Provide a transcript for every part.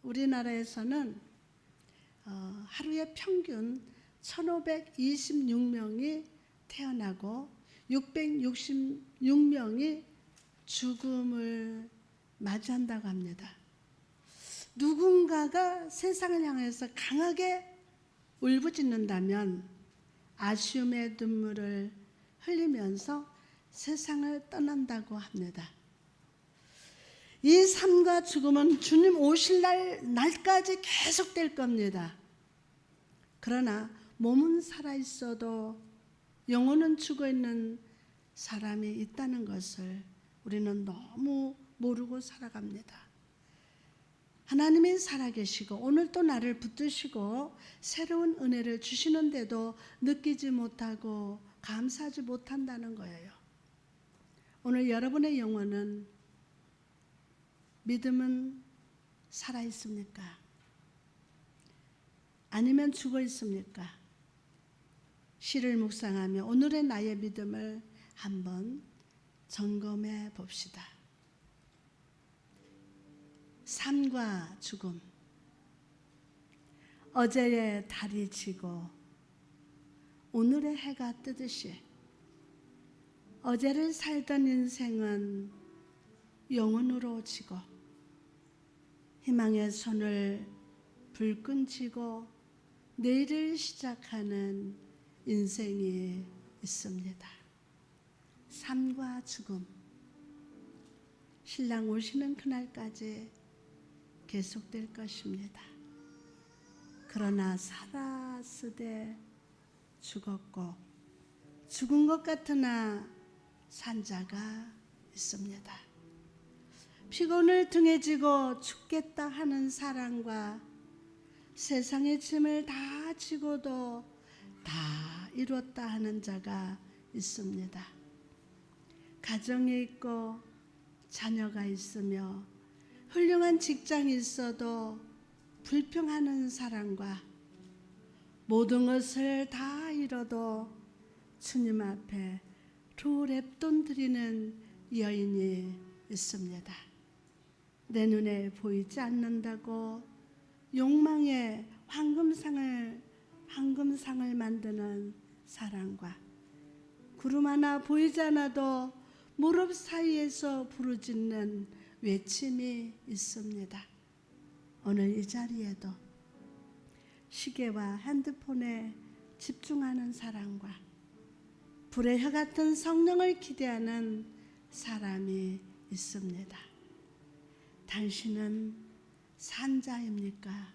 우리나라에서는 하루에 평균 1526명이 태어나고 666명이 죽음을 맞이한다고 합니다. 누군가가 세상을 향해서 강하게 울부짖는다면 아쉬움의 눈물을 흘리면서 세상을 떠난다고 합니다. 이 삶과 죽음은 주님 오실 날까지 계속될 겁니다. 그러나 몸은 살아있어도 영혼은 죽어있는 사람이 있다는 것을 우리는 너무 모르고 살아갑니다. 하나님이 살아계시고 오늘 또 나를 붙드시고 새로운 은혜를 주시는데도 느끼지 못하고 감사하지 못한다는 거예요. 오늘 여러분의 영혼은, 믿음은 살아있습니까? 아니면 죽어 있습니까? 시를 묵상하며 오늘의 나의 믿음을 한번 점검해 봅시다. 삶과 죽음. 어제의 달이 지고 오늘의 해가 뜨듯이 어제를 살던 인생은 영혼으로 지고 희망의 손을 불끈 쥐고 내일을 시작하는 인생이 있습니다. 삶과 죽음. 신랑 오시는 그날까지 계속될 것입니다. 그러나 살았으되 죽었고 죽은 것 같으나 산 자가 있습니다. 피곤을 등에 지고 죽겠다 하는 사람과 세상의 짐을 다 지고도 다 이뤘다 하는 자가 있습니다. 가정이 있고 자녀가 있으며 훌륭한 직장이 있어도 불평하는 사람과 모든 것을 다 잃어도 주님 앞에 두 랩돈 드리는 여인이 있습니다. 내 눈에 보이지 않는다고 욕망의 황금상을 만드는 사람과 구름 하나 보이지 않아도 무릎 사이에서 부르짖는 외침이 있습니다. 오늘 이 자리에도 시계와 핸드폰에 집중하는 사람과 불의 혀 같은 성령을 기대하는 사람이 있습니다. 당신은 산자입니까?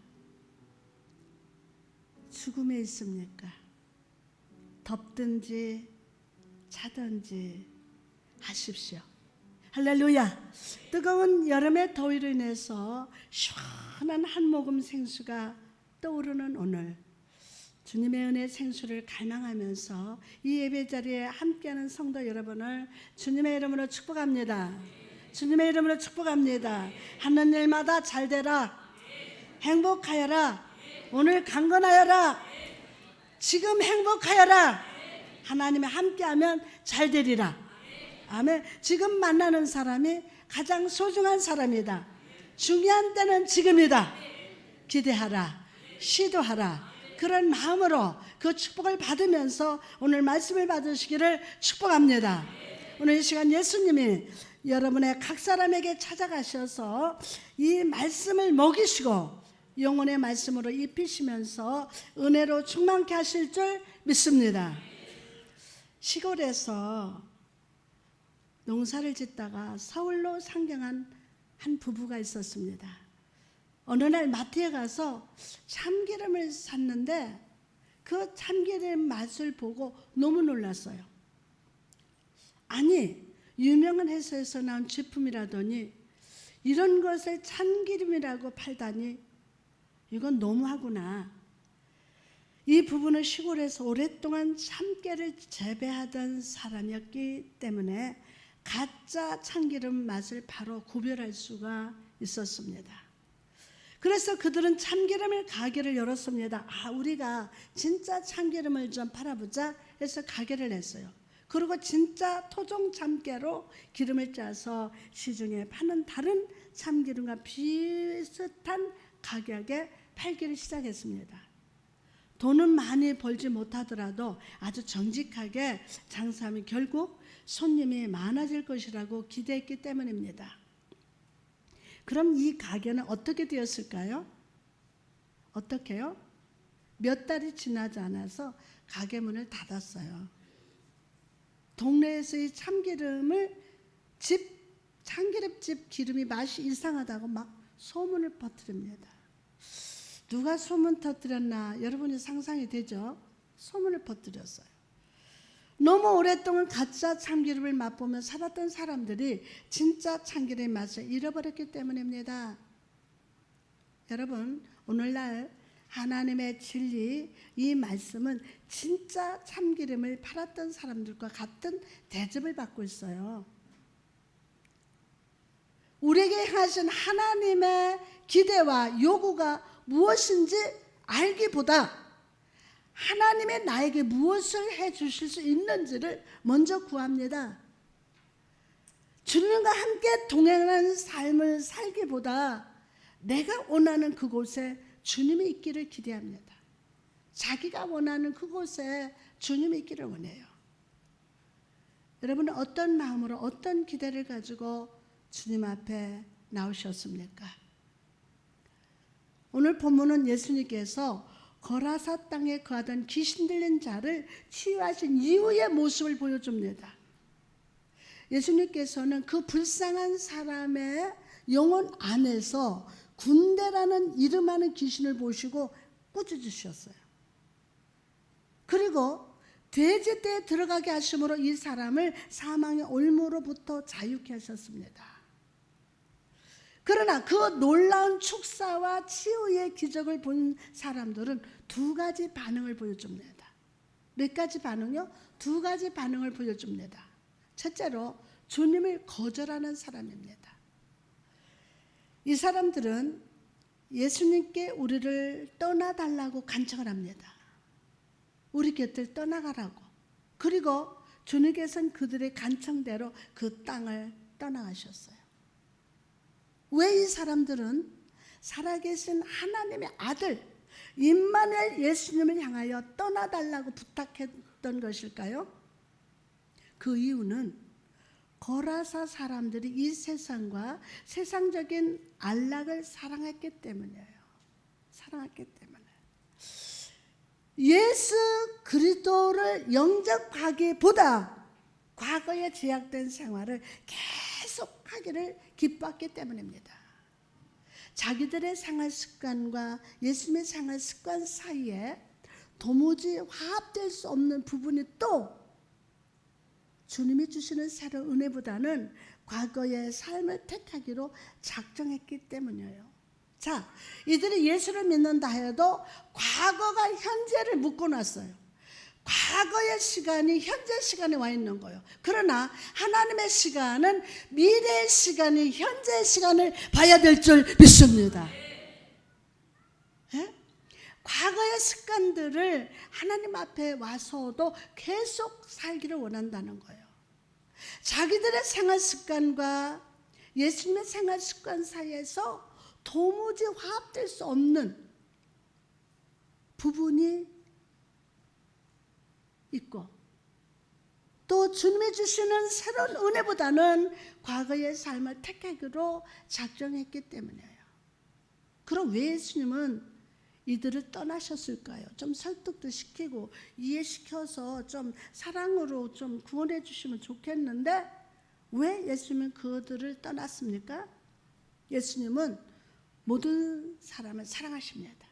죽음에 있습니까? 덥든지 차든지 하십시오. 할렐루야. 뜨거운 여름의 더위로 인해서 시원한 한 모금 생수가 떠오르는 오늘, 주님의 은혜 생수를 갈망하면서 이 예배 자리에 함께하는 성도 여러분을 주님의 이름으로 축복합니다. 주님의 이름으로 축복합니다. 하는 일마다 잘 되라. 행복하여라. 오늘 강건하여라. 지금 행복하여라. 하나님이 함께하면 잘 되리라. 아멘. 지금 만나는 사람이 가장 소중한 사람이다. 중요한 때는 지금이다. 기대하라. 시도하라. 그런 마음으로 그 축복을 받으면서 오늘 말씀을 받으시기를 축복합니다. 오늘 이 시간 예수님이 여러분의 각 사람에게 찾아가셔서 이 말씀을 먹이시고 영혼의 말씀으로 입히시면서 은혜로 충만케 하실 줄 믿습니다. 시골에서 농사를 짓다가 서울로 상경한 한 부부가 있었습니다. 어느 날 마트에 가서 참기름을 샀는데 그 참기름 맛을 보고 너무 놀랐어요. 아니, 유명한 회사에서 나온 제품이라더니 이런 것을 참기름이라고 팔다니 이건 너무하구나. 이 부부는 시골에서 오랫동안 참깨를 재배하던 사람이었기 때문에 가짜 참기름 맛을 바로 구별할 수가 있었습니다. 그래서 그들은 참기름을 가게를 열었습니다. 우리가 진짜 참기름을 좀 팔아보자 해서 가게를 냈어요. 그리고 진짜 토종 참깨로 기름을 짜서 시중에 파는 다른 참기름과 비슷한 가격에 팔기를 시작했습니다. 돈은 많이 벌지 못하더라도 아주 정직하게 장사하면 결국 손님이 많아질 것이라고 기대했기 때문입니다. 그럼 이 가게는 어떻게 되었을까요? 어떻게요? 몇 달이 지나지 않아서 가게 문을 닫았어요. 동네에서 이 참기름집 기름이 맛이 이상하다고 막 소문을 퍼뜨립니다. 누가 소문 터뜨렸나 여러분이 상상이 되죠? 소문을 퍼뜨렸어요. 너무 오랫동안 가짜 참기름을 맛보며 살았던 사람들이 진짜 참기름의 맛을 잃어버렸기 때문입니다. 여러분, 오늘날 하나님의 진리, 이 말씀은 진짜 참기름을 팔았던 사람들과 같은 대접을 받고 있어요. 우리에게 향하신 하나님의 기대와 요구가 무엇인지 알기보다 하나님의 나에게 무엇을 해 주실 수 있는지를 먼저 구합니다. 주님과 함께 동행하는 삶을 살기보다 내가 원하는 그곳에 주님이 있기를 기대합니다. 자기가 원하는 그곳에 주님이 있기를 원해요. 여러분은 어떤 마음으로 어떤 기대를 가지고 주님 앞에 나오셨습니까? 오늘 본문은 예수님께서 거라사 땅에 거하던 귀신 들린 자를 치유하신 이후의 모습을 보여줍니다. 예수님께서는 그 불쌍한 사람의 영혼 안에서 군대라는 이름하는 귀신을 보시고 꾸짖으셨어요. 그리고 돼지떼에 들어가게 하심으로 이 사람을 사망의 올무로부터 자유케 하셨습니다. 그러나 그 놀라운 축사와 치유의 기적을 본 사람들은 두 가지 반응을 보여줍니다. 몇 가지 반응이요? 두 가지 반응을 보여줍니다. 첫째로 주님을 거절하는 사람입니다. 이 사람들은 예수님께 우리를 떠나달라고 간청을 합니다. 우리 곁을 떠나가라고. 그리고 주님께서는 그들의 간청대로 그 땅을 떠나가셨어요. 왜 이 사람들은 살아계신 하나님의 아들 임마누엘 예수님을 향하여 떠나달라고 부탁했던 것일까요? 그 이유는 거라사 사람들이 이 세상과 세상적인 안락을 사랑했기 때문이에요. 사랑했기 때문에. 예수 그리스도를 영접하기보다 과거에 제약된 생활을 계속하기를 기뻐했기 때문입니다. 자기들의 생활 습관과 예수님의 생활 습관 사이에 도무지 화합될 수 없는 부분이 또 주님이 주시는 새로운 은혜보다는 과거의 삶을 택하기로 작정했기 때문이에요. 자, 이들이 예수를 믿는다 해도 과거가 현재를 묶어놨어요. 과거의 시간이 현재 시간에 와 있는 거예요. 그러나 하나님의 시간은 미래의 시간이 현재의 시간을 봐야 될 줄 믿습니다. 예? 과거의 습관들을 하나님 앞에 와서도 계속 살기를 원한다는 거예요. 자기들의 생활 습관과 예수님의 생활 습관 사이에서 도무지 화합될 수 없는 부분이 있고 또 주님이 주시는 새로운 은혜보다는 과거의 삶을 택하기로 작정했기 때문이에요. 그럼 왜 예수님은 이들을 떠나셨을까요? 좀 설득도 시키고 이해시켜서 좀 사랑으로 좀 구원해 주시면 좋겠는데 왜 예수님은 그들을 떠났습니까? 예수님은 모든 사람을 사랑하십니다.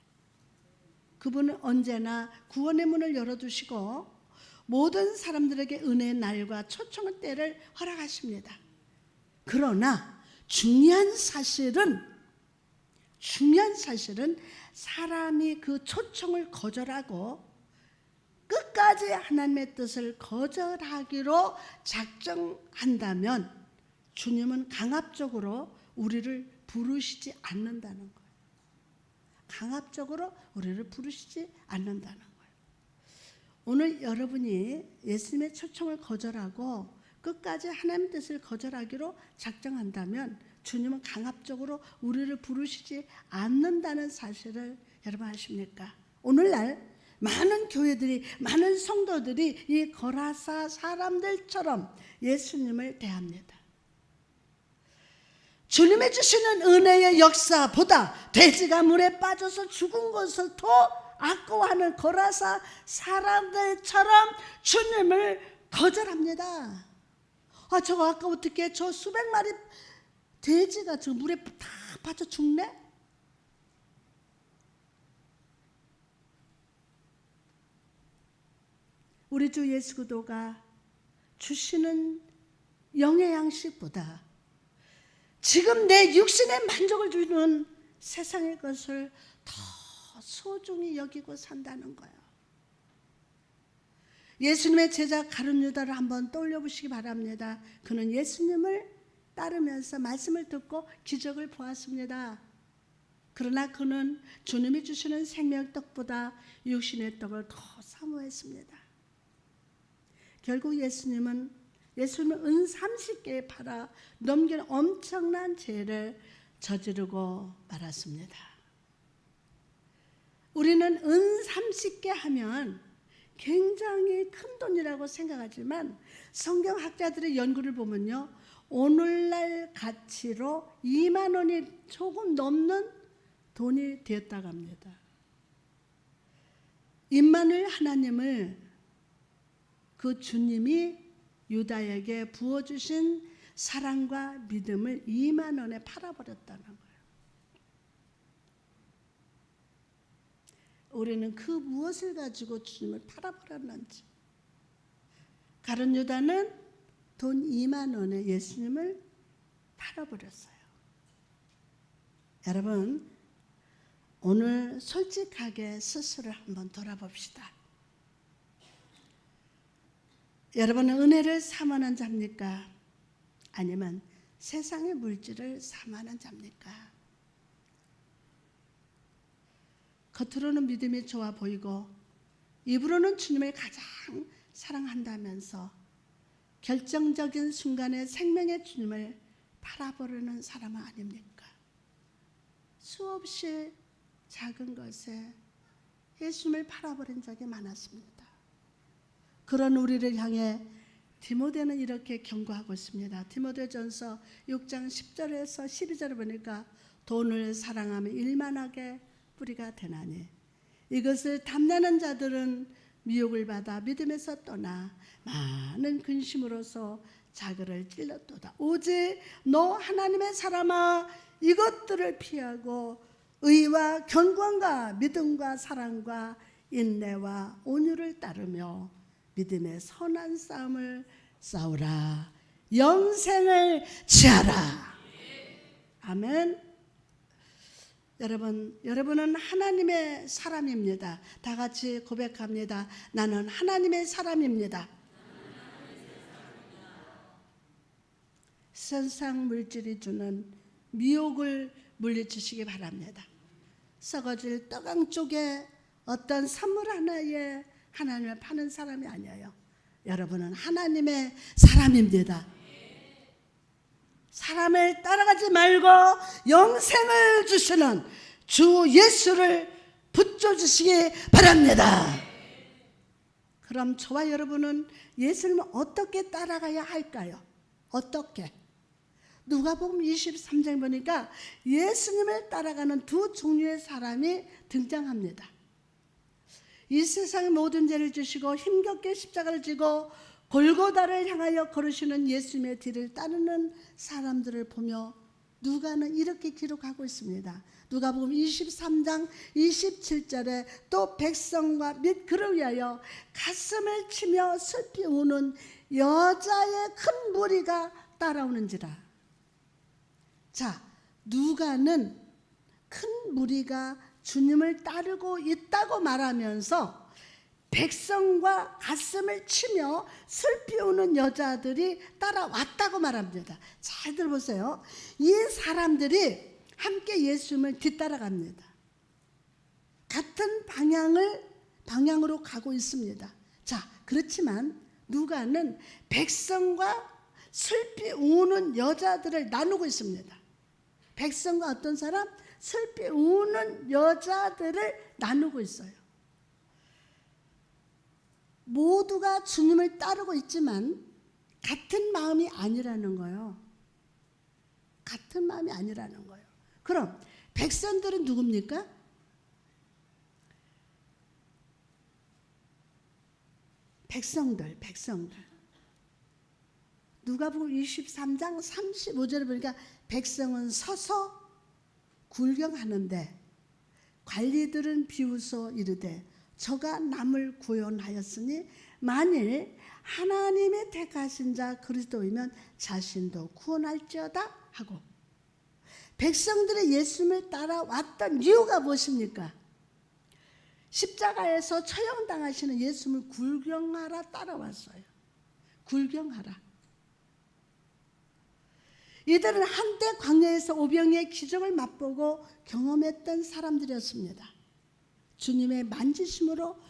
그분은 언제나 구원의 문을 열어두시고 모든 사람들에게 은혜의 날과 초청의 때를 허락하십니다. 그러나 중요한 사실은 사람이 그 초청을 거절하고 끝까지 하나님의 뜻을 거절하기로 작정한다면 주님은 강압적으로 우리를 부르시지 않는다는 거예요. 강압적으로 우리를 부르시지 않는다는 거예요. 오늘 여러분이 예수님의 초청을 거절하고 끝까지 하나님의 뜻을 거절하기로 작정한다면 주님은 강압적으로 우리를 부르시지 않는다는 사실을 여러분 아십니까? 오늘날 많은 교회들이, 많은 성도들이 이 거라사 사람들처럼 예수님을 대합니다. 주님이 주시는 은혜의 역사보다 돼지가 물에 빠져서 죽은 것을 더 아까워하는 거라사 사람들처럼 주님을 거절합니다. 저거 아까 어떻게 저 수백 마리 돼지가 저 물에 다 빠져 죽네? 우리 주 예수 그리스도가 주시는 영의 양식보다 지금 내 육신의 만족을 주는 세상의 것을 더 소중히 여기고 산다는 거예요. 예수님의 제자 가룟 유다를 한번 떠올려 보시기 바랍니다. 그는 예수님을 따르면서 말씀을 듣고 기적을 보았습니다. 그러나 그는 주님이 주시는 생명의 떡보다 육신의 떡을 더 사모했습니다. 결국 예수님은 은 30개에 팔아 넘긴 엄청난 죄를 저지르고 말았습니다. 우리는 은 30개 하면 굉장히 큰 돈이라고 생각하지만 성경학자들의 연구를 보면요, 오늘날 가치로 2만 원이 조금 넘는 돈이 되었다고 합니다. 임마누엘 하나님을 그 주님이 유다에게 부어주신 사랑과 믿음을 2만 원에 팔아버렸다는 거예요. 우리는 그 무엇을 가지고 주님을 팔아버렸는지. 가룟 유다는 돈 2만 원에 예수님을 팔아버렸어요. 여러분, 오늘 솔직하게 스스로 한번 돌아봅시다. 여러분은 은혜를 사모하는 자입니까? 아니면 세상의 물질을 사모하는 자입니까? 겉으로는 믿음이 좋아 보이고 입으로는 주님을 가장 사랑한다면서 결정적인 순간에 생명의 주님을 팔아버리는 사람은 아닙니까? 수없이 작은 것에 예수님을 팔아버린 적이 많았습니다. 그런 우리를 향해 디모데는 이렇게 경고하고 있습니다. 디모데전서 6장 10절에서 12절을 보니까 돈을 사랑하면 일만하게 뿌리가 되나니 이것을 탐내는 자들은 미혹을 받아 믿음에서 떠나 많은 근심으로서 자기를 찔렀도다. 오직 너 하나님의 사람아 이것들을 피하고 의와 견고함과 믿음과 사랑과 인내와 온유를 따르며 믿음의 선한 싸움을 싸우라. 영생을 취하라. 아멘. 여러분은 하나님의 사람입니다. 다 같이 고백합니다. 나는 하나님의 사람입니다. 세상 물질이 주는 미혹을 물리치시기 바랍니다. 썩어질 떡강 쪽에 어떤 선물 하나에 하나님을 파는 사람이 아니에요. 여러분은 하나님의 사람입니다. 사람을 따라가지 말고 영생을 주시는 주 예수를 붙여주시기 바랍니다. 그럼 저와 여러분은 예수님을 어떻게 따라가야 할까요? 어떻게? 누가복음 23장 보니까 예수님을 따라가는 두 종류의 사람이 등장합니다. 이 세상의 모든 죄를 지시고 힘겹게 십자가를 지고 골고다를 향하여 걸으시는 예수님의 뒤를 따르는 사람들을 보며 누가는 이렇게 기록하고 있습니다. 누가복음 23장 27절에 또 백성과 및 그를 위하여 가슴을 치며 슬피 우는 여자의 큰 무리가 따라오는지라. 자, 누가는 큰 무리가 주님을 따르고 있다고 말하면서 백성과 가슴을 치며 슬피 우는 여자들이 따라왔다고 말합니다. 잘 들어보세요. 이 사람들이 함께 예수님을 뒤따라갑니다. 같은 방향으로 가고 있습니다. 자, 그렇지만 누가는 백성과 슬피 우는 여자들을 나누고 있습니다. 백성과 어떤 사람? 슬피 우는 여자들을 나누고 있어요. 모두가 주님을 따르고 있지만 같은 마음이 아니라는 거예요. 같은 마음이 아니라는 거예요. 그럼 백성들은 누굽니까? 백성들. 누가복음 23장 35절에 보니까 백성은 서서 굴경하는데 관리들은 비웃어 이르되 저가 남을 구원하였으니 만일 하나님의 택하신 자 그리스도이면 자신도 구원할지어다 하고, 백성들의 예수님을 따라왔던 이유가 무엇입니까? 십자가에서 처형당하시는 예수님을 굴경하라 따라왔어요. 굴경하라. 이들은 한때 광야에서 오병이의 기적을 맛보고 경험했던 사람들이었습니다. 주님의 만지심으로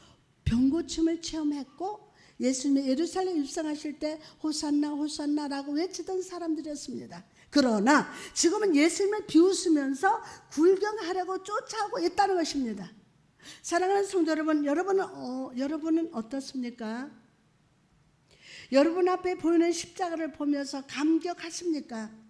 병고침을 체험했고 예수님이 예루살렘 입성하실 때 호산나 호산나라고 외치던 사람들이었습니다. 그러나 지금은 예수님을 비웃으면서 굴경하려고 쫓아오고 있다는 것입니다. 사랑하는 성도 여러분, 여러분은 어떻습니까? 여러분 앞에 보이는 십자가를 보면서 감격하십니까?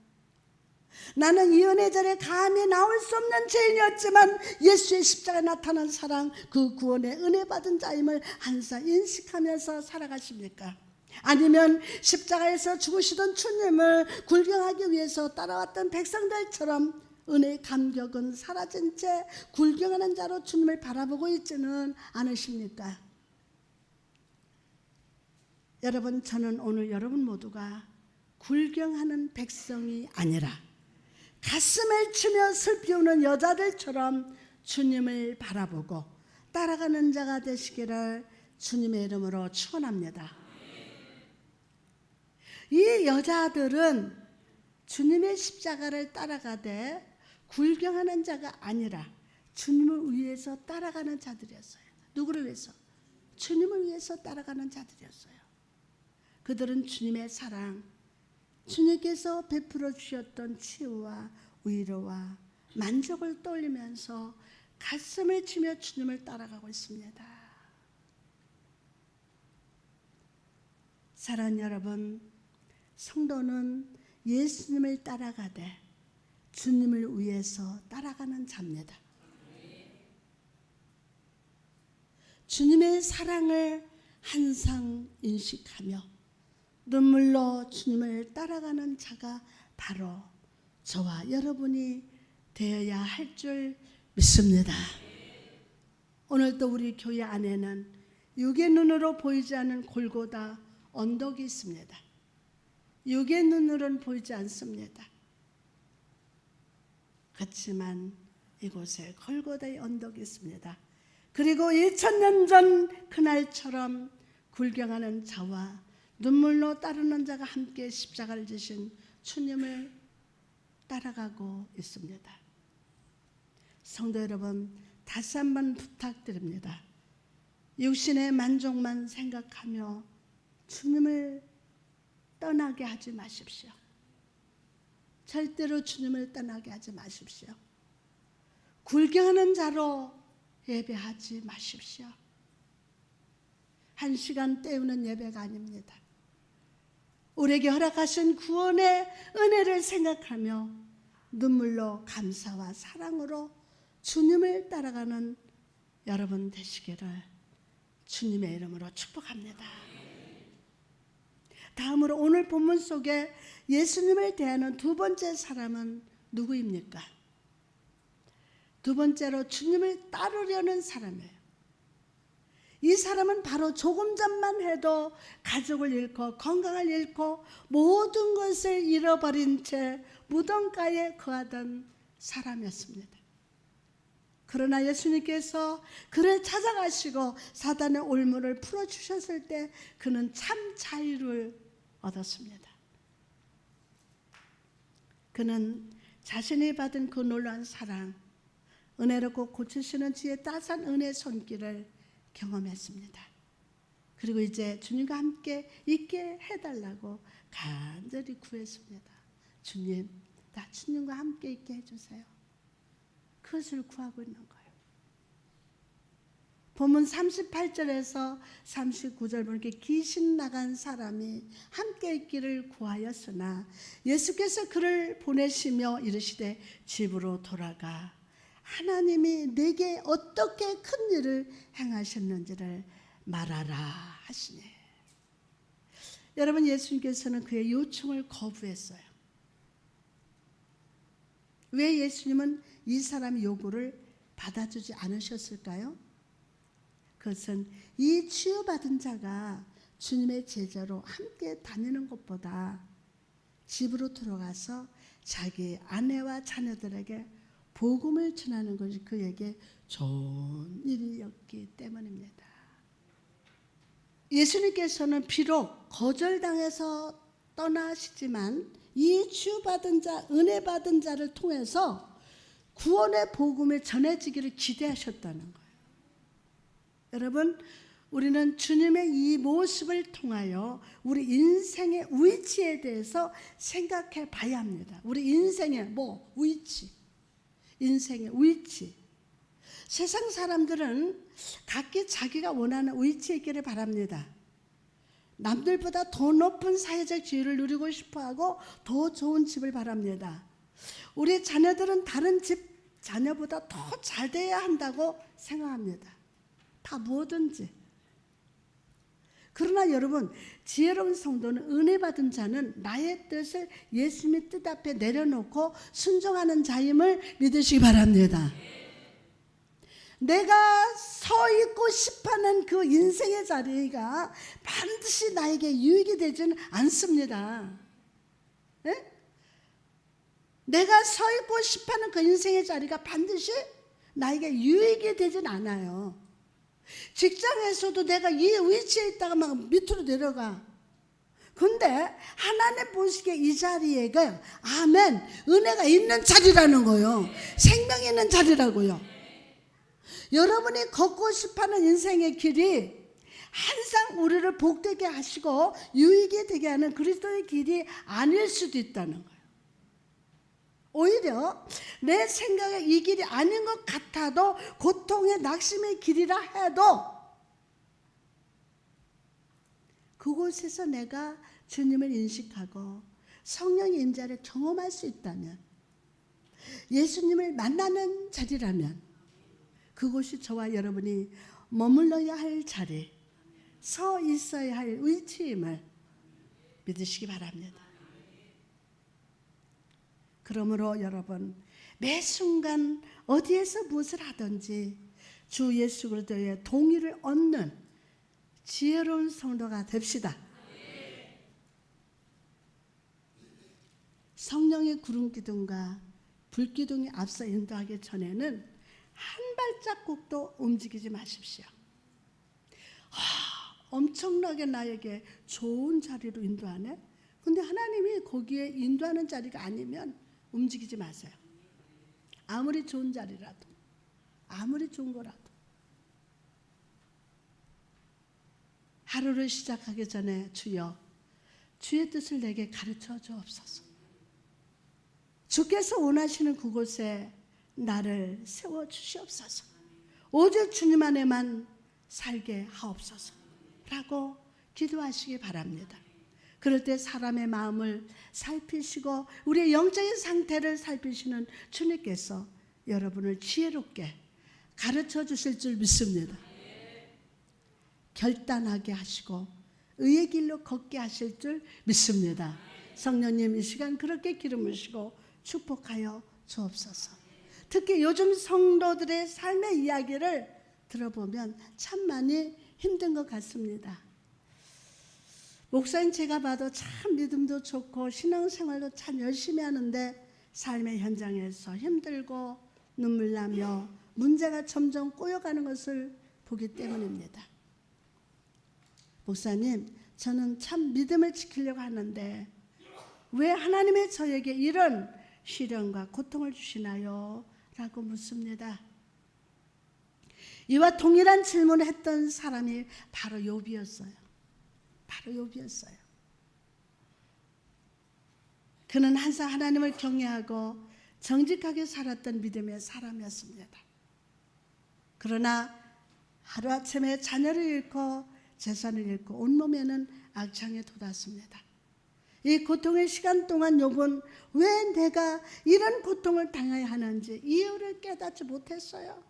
나는 이 은혜 자리에 감히 나올 수 없는 죄인이었지만 예수의 십자가에 나타난 사랑, 그 구원의 은혜 받은 자임을 항상 인식하면서 살아가십니까? 아니면 십자가에서 죽으시던 주님을 굴경하기 위해서 따라왔던 백성들처럼 은혜의 감격은 사라진 채 굴경하는 자로 주님을 바라보고 있지는 않으십니까? 여러분, 저는 오늘 여러분 모두가 굴경하는 백성이 아니라 가슴을 치며 슬피 우는 여자들처럼 주님을 바라보고 따라가는 자가 되시기를 주님의 이름으로 축원합니다. 이 여자들은 주님의 십자가를 따라가되 굴경하는 자가 아니라 주님을 위해서 따라가는 자들이었어요. 누구를 위해서? 주님을 위해서 따라가는 자들이었어요. 그들은 주님의 사랑, 주님께서 베풀어 주셨던 치유와 위로와 만족을 떠올리면서 가슴을 치며 주님을 따라가고 있습니다. 사랑하는 여러분, 성도는 예수님을 따라가되 주님을 위해서 따라가는 자입니다. 주님의 사랑을 항상 인식하며 눈물로 주님을 따라가는 자가 바로 저와 여러분이 되어야 할 줄 믿습니다. 오늘도 우리 교회 안에는 육의 눈으로 보이지 않는 골고다 언덕이 있습니다. 육의 눈으로는 보이지 않습니다. 그렇지만 이곳에 골고다의 언덕이 있습니다. 그리고 2000년 전 그날처럼 굴경하는 자와 눈물로 따르는 자가 함께 십자가를 지신 주님을 따라가고 있습니다. 성도 여러분, 다시 한번 부탁드립니다. 육신의 만족만 생각하며 주님을 떠나게 하지 마십시오. 절대로 주님을 떠나게 하지 마십시오. 굴경하는 자로 예배하지 마십시오. 1시간 때우는 예배가 아닙니다. 우리에게 허락하신 구원의 은혜를 생각하며 눈물로 감사와 사랑으로 주님을 따라가는 여러분 되시기를 주님의 이름으로 축복합니다. 다음으로 오늘 본문 속에 예수님을 대하는 두 번째 사람은 누구입니까? 두 번째로 주님을 따르려는 사람이에요. 이 사람은 바로 조금 전만 해도 가족을 잃고 건강을 잃고 모든 것을 잃어버린 채 무덤가에 거하던 사람이었습니다. 그러나 예수님께서 그를 찾아가시고 사단의 올무를 풀어주셨을 때 그는 참 자유를 얻었습니다. 그는 자신이 받은 그 놀라운 사랑, 은혜롭고 고치시는 주의 따스한 은혜의 손길을 경험했습니다. 그리고 이제 주님과 함께 있게 해달라고 간절히 구했습니다. 주님, 날마다 주님과 함께 있게 해주세요. 그것을 구하고 있는 거예요. 본문 38절에서 39절 보니까 귀신 나간 사람이 함께 있기를 구하였으나 예수께서 그를 보내시며 이르시되 집으로 돌아가 하나님이 내게 어떻게 큰 일을 행하셨는지를 말하라 하시네. 여러분, 예수님께서는 그의 요청을 거부했어요. 왜 예수님은 이 사람의 요구를 받아주지 않으셨을까요? 그것은 이 치유받은 자가 주님의 제자로 함께 다니는 것보다 집으로 들어가서 자기 아내와 자녀들에게 복음을 전하는 것이 그에게 좋은 일이었기 때문입니다. 예수님께서는 비록 거절당해서 떠나시지만 이 치유받은 자, 은혜 받은 자를 통해서 구원의 복음이 전해지기를 기대하셨다는 거예요. 여러분, 우리는 주님의 이 모습을 통하여 우리 인생의 위치에 대해서 생각해 봐야 합니다. 우리 인생의 위치, 인생의 위치. 세상 사람들은 각기 자기가 원하는 위치에 있기를 바랍니다. 남들보다 더 높은 사회적 지위를 누리고 싶어하고 더 좋은 집을 바랍니다. 우리 자녀들은 다른 집 자녀보다 더 잘 돼야 한다고 생각합니다. 다 뭐든지. 그러나 여러분, 지혜로운 성도는 은혜 받은 자는 나의 뜻을 예수님의 뜻 앞에 내려놓고 순종하는 자임을 믿으시기 바랍니다. 내가 서 있고 싶어하는 그 인생의 자리가 반드시 나에게 유익이 되지는 않습니다. 네? 내가 서 있고 싶어하는 그 인생의 자리가 반드시 나에게 유익이 되진 않아요. 직장에서도 내가 이 위치에 있다가 막 밑으로 내려가. 근데 하나님 보시기에 이 자리에가 아멘, 은혜가 있는 자리라는 거예요. 생명이 있는 자리라고요. 여러분이 걷고 싶어하는 인생의 길이 항상 우리를 복되게 하시고 유익이 되게 하는 그리스도의 길이 아닐 수도 있다는 거예요. 오히려 내 생각에 이 길이 아닌 것 같아도 고통의 낙심의 길이라 해도 그곳에서 내가 주님을 인식하고 성령의 임재를 경험할 수 있다면, 예수님을 만나는 자리라면 그곳이 저와 여러분이 머물러야 할 자리, 서 있어야 할 위치임을 믿으시기 바랍니다. 그러므로 여러분, 매 순간 어디에서 무엇을 하든지 주 예수 그리스도의 동의를 얻는 지혜로운 성도가 됩시다. 성령의 구름 기둥과 불 기둥이 앞서 인도하기 전에는 한 발자국도 움직이지 마십시오. 엄청나게 나에게 좋은 자리로 인도하네. 근데 하나님이 거기에 인도하는 자리가 아니면 움직이지 마세요. 아무리 좋은 자리라도, 아무리 좋은 거라도. 하루를 시작하기 전에 주여, 주의 뜻을 내게 가르쳐 주옵소서. 주께서 원하시는 그곳에 나를 세워 주시옵소서. 오직 주님 안에만 살게 하옵소서 라고 기도하시기 바랍니다. 그럴 때 사람의 마음을 살피시고 우리의 영적인 상태를 살피시는 주님께서 여러분을 지혜롭게 가르쳐 주실 줄 믿습니다. 결단하게 하시고 의의 길로 걷게 하실 줄 믿습니다. 성령님, 이 시간 그렇게 기름 부으시고 축복하여 주옵소서. 특히 요즘 성도들의 삶의 이야기를 들어보면 참 많이 힘든 것 같습니다. 목사님 제가 봐도 참 믿음도 좋고 신앙생활도 참 열심히 하는데 삶의 현장에서 힘들고 눈물 나며 문제가 점점 꼬여가는 것을 보기 때문입니다. 목사님, 저는 참 믿음을 지키려고 하는데 왜 하나님이 저에게 이런 시련과 고통을 주시나요? 라고 묻습니다. 이와 동일한 질문을 했던 사람이 바로 욥이었어요. 바로 욥이었어요. 그는 항상 하나님을 경외하고 정직하게 살았던 믿음의 사람이었습니다. 그러나 하루아침에 자녀를 잃고 재산을 잃고 온몸에는 악창에 돋았습니다. 이 고통의 시간 동안 욥은 왜 내가 이런 고통을 당해야 하는지 이유를 깨닫지 못했어요.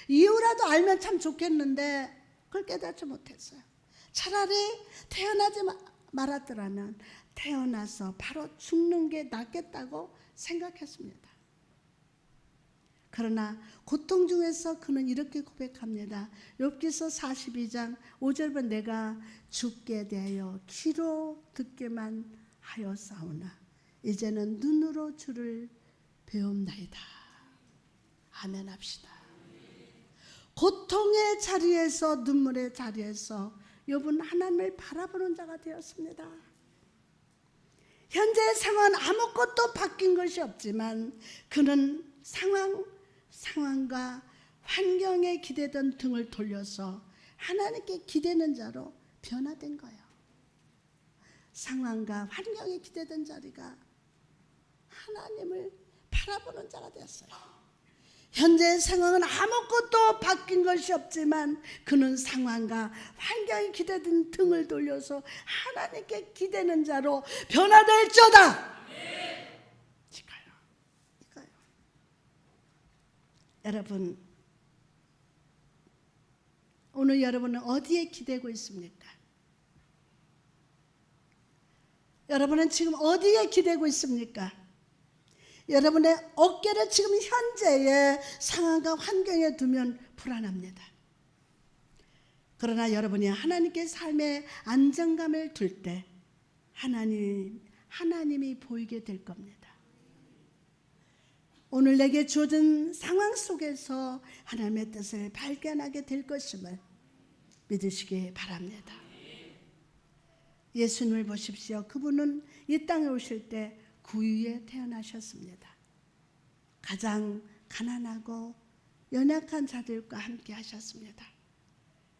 이유라도 알면 참 좋겠는데 그걸 깨닫지 못했어요. 차라리 태어나지 말았더라면 태어나서 바로 죽는 게 낫겠다고 생각했습니다. 그러나 고통 중에서 그는 이렇게 고백합니다. 욥기서 42장 5절은 내가 죽게 되어 귀로 듣기만 하였사오나 이제는 눈으로 주를 배움나이다. 아멘 합시다. 고통의 자리에서 눈물의 자리에서 욥은 하나님을 바라보는 자가 되었습니다. 현재 상황은 아무것도 바뀐 것이 없지만 그는 상황과 환경에 기대던 등을 돌려서 하나님께 기대는 자로 변화된 거예요. 상황과 환경에 기대던 자리가 하나님을 바라보는 자가 되었어요. 현재 상황은 아무것도 바뀐 것이 없지만 그는 상황과 환경에 기대던 등을 돌려서 하나님께 기대는 자로 변화될지어다. 이거요. 여러분, 오늘 여러분은 어디에 기대고 있습니까? 여러분은 지금 어디에 기대고 있습니까? 여러분의 어깨를 지금 현재의 상황과 환경에 두면 불안합니다. 그러나 여러분이 하나님께 삶의 안정감을 둘 때 하나님이 보이게 될 겁니다. 오늘 내게 주어진 상황 속에서 하나님의 뜻을 발견하게 될 것임을 믿으시기 바랍니다. 예수님을 보십시오. 그분은 이 땅에 오실 때 구유에 태어나셨습니다. 가장 가난하고 연약한 자들과 함께 하셨습니다.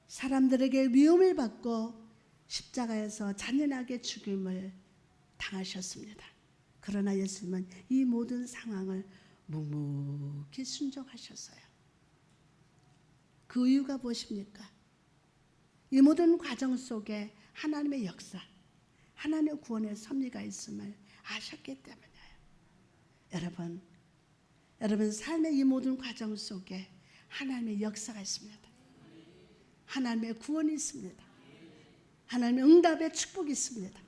사람들에게 미움을 받고 십자가에서 잔인하게 죽임을 당하셨습니다. 그러나 예수님은 이 모든 상황을 묵묵히 순종하셨어요. 그 이유가 무엇입니까? 이 모든 과정 속에 하나님의 역사, 하나님의 구원의 섭리가 있음을 아셨기 때문이에요. 여러분 삶의 이 모든 과정 속에 하나님의 역사가 있습니다. 하나님의 구원이 있습니다. 하나님의 응답의 축복이 있습니다.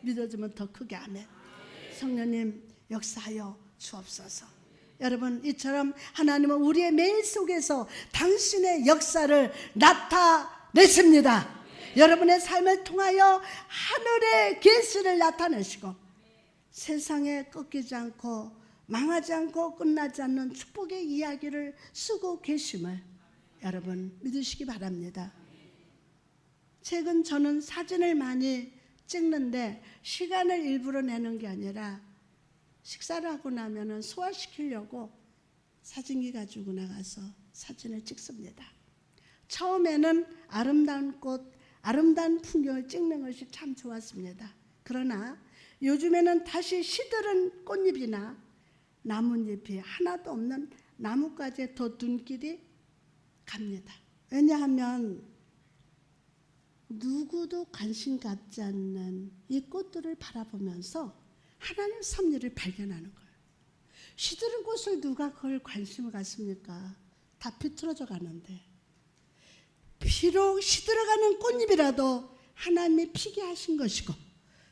믿어주면 더 크게 아멘. 성령님 역사하여 주옵소서. 여러분, 이처럼 하나님은 우리의 매일 속에서 당신의 역사를 나타내십니다. 여러분의 삶을 통하여 하늘의 계시를 나타내시고 세상에 꺾이지 않고 망하지 않고 끝나지 않는 축복의 이야기를 쓰고 계심을 여러분 믿으시기 바랍니다. 최근 저는 사진을 많이 찍는데 시간을 일부러 내는 게 아니라 식사를 하고 나면 소화시키려고 사진기 가지고 나가서 사진을 찍습니다. 처음에는 아름다운 꽃, 아름다운 풍경을 찍는 것이 참 좋았습니다. 그러나 요즘에는 다시 시들은 꽃잎이나 나뭇잎이 하나도 없는 나뭇가지에 더 눈길이 갑니다. 왜냐하면 누구도 관심 갖지 않는 이 꽃들을 바라보면서 하나님 섭리를 발견하는 거예요. 시들은 꽃을 누가 그걸 관심을 갖습니까? 다 비틀어져 가는데 비록 시들어가는 꽃잎이라도 하나님이 피게 하신 것이고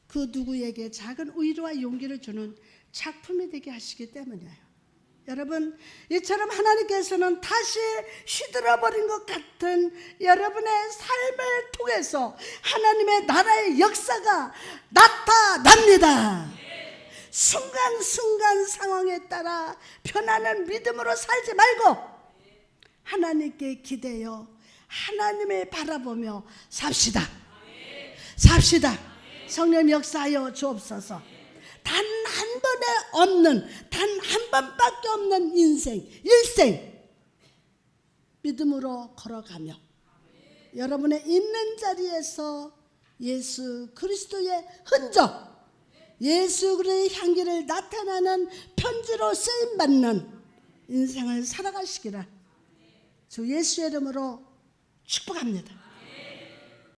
그 누구에게 작은 위로와 용기를 주는 작품이 되게 하시기 때문이에요. 여러분, 이처럼 하나님께서는 다시 시들어버린 것 같은 여러분의 삶을 통해서 하나님의 나라의 역사가 나타납니다. 순간순간 상황에 따라 변하는 믿음으로 살지 말고 하나님께 기대어 하나님을 바라보며 삽시다. 성령 역사하여 주옵소서. 단 한 번에 없는, 단 한 번밖에 없는 일생 믿음으로 걸어가며 여러분의 있는 자리에서 예수 그리스도의 흔적, 예수 그리스도의 향기를 나타나는 편지로 쓰임받는 인생을 살아가시기를 주 예수의 이름으로 축복합니다.